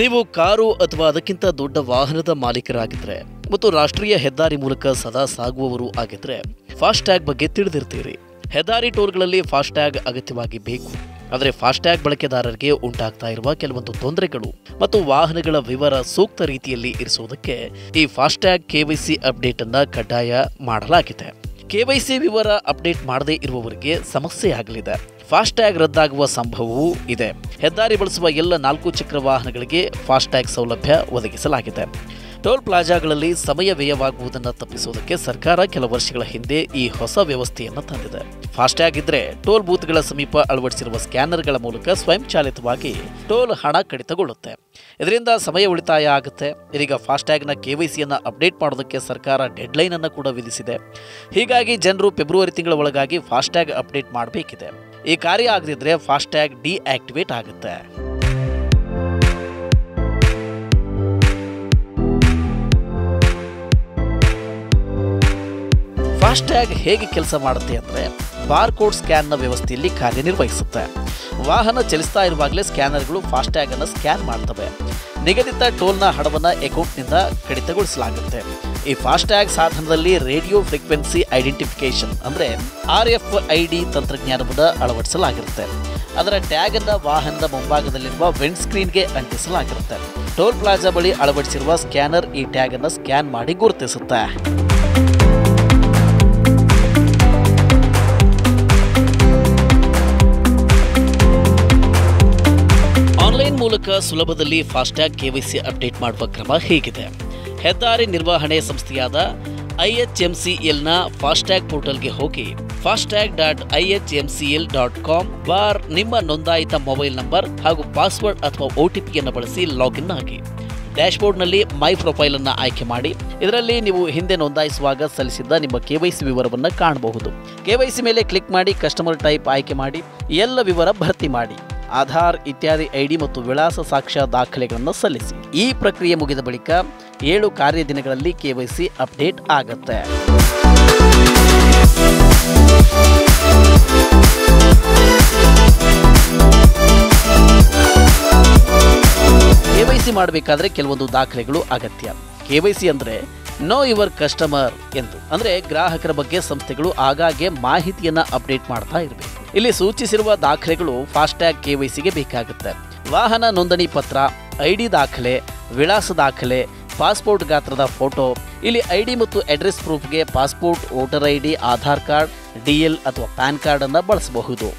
ನೀವು ಕಾರು ಅಥವಾ ಅದಕ್ಕಿಂತ ದೊಡ್ಡ ವಾಹನದ ಮಾಲೀಕರಾಗಿದ್ದರೆ ಮತ್ತು ರಾಷ್ಟ್ರೀಯ ಹೆದ್ದಾರಿ ಮೂಲಕ ಸದಾ ಸಾಗುವವರು ಆಗಿದ್ದರೆ ಫಾಸ್ಟ್ಯಾಗ್ ಬಗ್ಗೆ ತಿಳಿದಿರ್ತೀರಿ. ಹೆದ್ದಾರಿ ಟೋಲ್ಗಳಲ್ಲಿ ಫಾಸ್ಟ್ಯಾಗ್ ಅಗತ್ಯವಾಗಿ ಬೇಕು. ಆದರೆ ಫಾಸ್ಟ್ಯಾಗ್ ಬಳಕೆದಾರರಿಗೆ ಉಂಟಾಗ್ತಾ ಇರುವ ಕೆಲವೊಂದು ತೊಂದರೆಗಳು ಮತ್ತು ವಾಹನಗಳ ವಿವರ ಸೂಕ್ತ ರೀತಿಯಲ್ಲಿ ಇರಿಸುವುದಕ್ಕೆ ಈ ಫಾಸ್ಟ್ಯಾಗ್ KYC ಅಪ್ಡೇಟ್ ಅನ್ನು ಕಡ್ಡಾಯ ಮಾಡಲಾಗಿದೆ. KYC ವಿವರ ಅಪ್ಡೇಟ್ ಮಾಡದೇ ಇರುವವರಿಗೆ ಸಮಸ್ಯೆ ಆಗಲಿದೆ. ಫಾಸ್ಟ್ಯಾಗ್ ರದ್ದಾಗುವ ಸಂಭವವೂ ಇದೆ. ಹೆದ್ದಾರಿ ಬಳಸುವ ಎಲ್ಲ 4 ಚಕ್ರ ವಾಹನಗಳಿಗೆ ಫಾಸ್ಟ್ಯಾಗ್ ಸೌಲಭ್ಯ ಒದಗಿಸಲಾಗಿದೆ. ಟೋಲ್ ಪ್ಲಾಜಾಗಳಲ್ಲಿ ಸಮಯ ವ್ಯಯವಾಗುವುದನ್ನು ತಪ್ಪಿಸುವುದಕ್ಕೆ ಸರ್ಕಾರ ಕೆಲ ವರ್ಷಗಳ ಹಿಂದೆ ಈ ಹೊಸ ವ್ಯವಸ್ಥೆಯನ್ನು ತಂದಿದೆ. ಫಾಸ್ಟ್ಯಾಗ್ ಇದ್ರೆ ಟೋಲ್ ಬೂತ್ಗಳ ಸಮೀಪ ಅಳವಡಿಸಿರುವ ಸ್ಕ್ಯಾನರ್ಗಳ ಮೂಲಕ ಸ್ವಯಂಚಾಲಿತವಾಗಿ ಟೋಲ್ ಹಣ ಕಡಿತಗೊಳ್ಳುತ್ತೆ. ಇದರಿಂದ ಸಮಯ ಉಳಿತಾಯ ಆಗುತ್ತೆ. ಇದೀಗ ಫಾಸ್ಟ್ಯಾಗ್ನ KYCಯನ್ನು ಅಪ್ಡೇಟ್ ಮಾಡೋದಕ್ಕೆ ಸರ್ಕಾರ ಡೆಡ್ಲೈನ್ ಅನ್ನು ಕೂಡ ವಿಧಿಸಿದೆ. ಹೀಗಾಗಿ ಜನರು ಫೆಬ್ರವರಿ ತಿಂಗಳ ಒಳಗಾಗಿ ಫಾಸ್ಟ್ಯಾಗ್ ಅಪ್ಡೇಟ್ ಮಾಡಬೇಕಿದೆ. ಈ ಕಾರ್ಯ ಆಗದಿದ್ರೆ ಫಾಸ್ಟ್ಯಾಗ್ ಡಿಆಕ್ಟಿವೇಟ್ ಆಗುತ್ತೆ. ಫಾಸ್ಟ್ಯಾಗ್ ಹೇಗೆ ಕೆಲಸ ಮಾಡುತ್ತೆ ಅಂದರೆ ಬಾರ್ಕೋಡ್ ಸ್ಕ್ಯಾನ್ನ ವ್ಯವಸ್ಥೆಯಲ್ಲಿ ಕಾರ್ಯನಿರ್ವಹಿಸುತ್ತೆ. ವಾಹನ ಚಲಿಸ್ತಾ ಇರುವಾಗಲೇ ಸ್ಕ್ಯಾನರ್ಗಳು ಫಾಸ್ಟ್ಯಾಗ್ ಅನ್ನು ಸ್ಕ್ಯಾನ್ ಮಾಡ್ತವೆ. ನಿಗದಿತ ಟೋಲ್ನ ಹಣವನ್ನು ಅಕೌಂಟ್ನಿಂದ ಕಡಿತಗೊಳಿಸಲಾಗುತ್ತೆ. ಈ ಫಾಸ್ಟ್ಯಾಗ್ ಸಾಧನದಲ್ಲಿ ರೇಡಿಯೋ ಫ್ರೀಕ್ವೆನ್ಸಿ ಐಡೆಂಟಿಫಿಕೇಶನ್ ಅಂದರೆ RFID ತಂತ್ರಜ್ಞಾನವನ್ನು ಅಳವಡಿಸಲಾಗಿರುತ್ತೆ. ಅದರ ಟ್ಯಾಗ್ ಅನ್ನು ವಾಹನದ ಮುಂಭಾಗದಲ್ಲಿರುವ ವಿಂಡ್ ಸ್ಕ್ರೀನ್ಗೆ ಅಂಟಿಸಲಾಗಿರುತ್ತೆ. ಟೋಲ್ ಪ್ಲಾಜಾ ಬಳಿ ಅಳವಡಿಸಿರುವ ಸ್ಕ್ಯಾನರ್ ಈ ಟ್ಯಾಗ್ ಅನ್ನು ಸ್ಕ್ಯಾನ್ ಮಾಡಿ ಗುರುತಿಸುತ್ತೆ. ಆನ್ಲೈನ್ ಮೂಲಕ ಸುಲಭದಲ್ಲಿ ಫಾಸ್ಟ್ಯಾಗ್ KYC ಅಪ್ಡೇಟ್ ಮಾಡುವ ಕ್ರಮ ಹೀಗಿದೆ. ಹೆದ್ದಾರಿ ನಿರ್ವಹಣೆ ಸಂಸ್ಥೆಯಾದ IHMCLನ ಫಾಸ್ಟ್ಯಾಗ್ ಪೋರ್ಟಲ್ಗೆ ಹೋಗಿ fastag.ihmcl.com ನಿಮ್ಮ ನೋಂದಾಯಿತ ಮೊಬೈಲ್ ನಂಬರ್ ಹಾಗೂ ಪಾಸ್ವರ್ಡ್ ಅಥವಾ OTPಯನ್ನು ಬಳಸಿ ಲಾಗಿನ್ ಆಗಿ. ಡ್ಯಾಶ್ಬೋರ್ಡ್ನಲ್ಲಿ ಮೈ ಪ್ರೊಫೈಲ್ ಅನ್ನು ಆಯ್ಕೆ ಮಾಡಿ. ಇದರಲ್ಲಿ ನೀವು ಹಿಂದೆ ನೋಂದಾಯಿಸುವಾಗ ಸಲ್ಲಿಸಿದ್ದ ನಿಮ್ಮ KYC ವಿವರವನ್ನು ಕಾಣಬಹುದು. KYC ಮೇಲೆ ಕ್ಲಿಕ್ ಮಾಡಿ ಕಸ್ಟಮರ್ ಟೈಪ್ ಆಯ್ಕೆ ಮಾಡಿ ಎಲ್ಲ ವಿವರ ಭರ್ತಿ ಮಾಡಿ. ಆಧಾರ್ ಇತ್ಯಾದಿ ID ಮತ್ತು ವಿಳಾಸ ಸಾಕ್ಷ್ಯ ದಾಖಲೆಗಳನ್ನು ಸಲ್ಲಿಸಿ. ಈ ಪ್ರಕ್ರಿಯೆ ಮುಗಿದ ಬಳಿಕ 7 ಕಾರ್ಯದಿನಗಳಲ್ಲಿ KYC ಅಪ್ಡೇಟ್ ಆಗುತ್ತೆ. KYC ಮಾಡಬೇಕಾದ್ರೆ ಕೆಲವೊಂದು ದಾಖಲೆಗಳು ಅಗತ್ಯ. KYC ಅಂದರೆ ನೋ ಯುವರ್ ಕಸ್ಟಮರ್ ಎಂದು, ಅಂದರೆ ಗ್ರಾಹಕರ ಬಗ್ಗೆ ಸಂಸ್ಥೆಗಳು ಆಗಾಗ್ಗೆ ಮಾಹಿತಿಯನ್ನು ಅಪ್ಡೇಟ್ ಮಾಡ್ತಾ ಇರಬೇಕು. ಇಲ್ಲಿ ಸೂಚಿಸಿರುವ ದಾಖಲೆಗಳು ಫಾಸ್ಟ್ಯಾಗ್ KYCಗೆ ಬೇಕಾಗುತ್ತೆ. ವಾಹನ ನೋಂದಣಿ ಪತ್ರ, ID ದಾಖಲೆ, ವಿಳಾಸ ದಾಖಲೆ, ಪಾಸ್ಪೋರ್ಟ್ ಗಾತ್ರದ ಫೋಟೋ. ಇಲ್ಲಿ ID ಮತ್ತು ಅಡ್ರೆಸ್ ಪ್ರೂಫ್ಗೆ passport, voter ID, Aadhaar card, DL ಅಥವಾ ಪ್ಯಾನ್ ಕಾರ್ಡ್ ಅನ್ನು ಬಳಸಬಹುದು.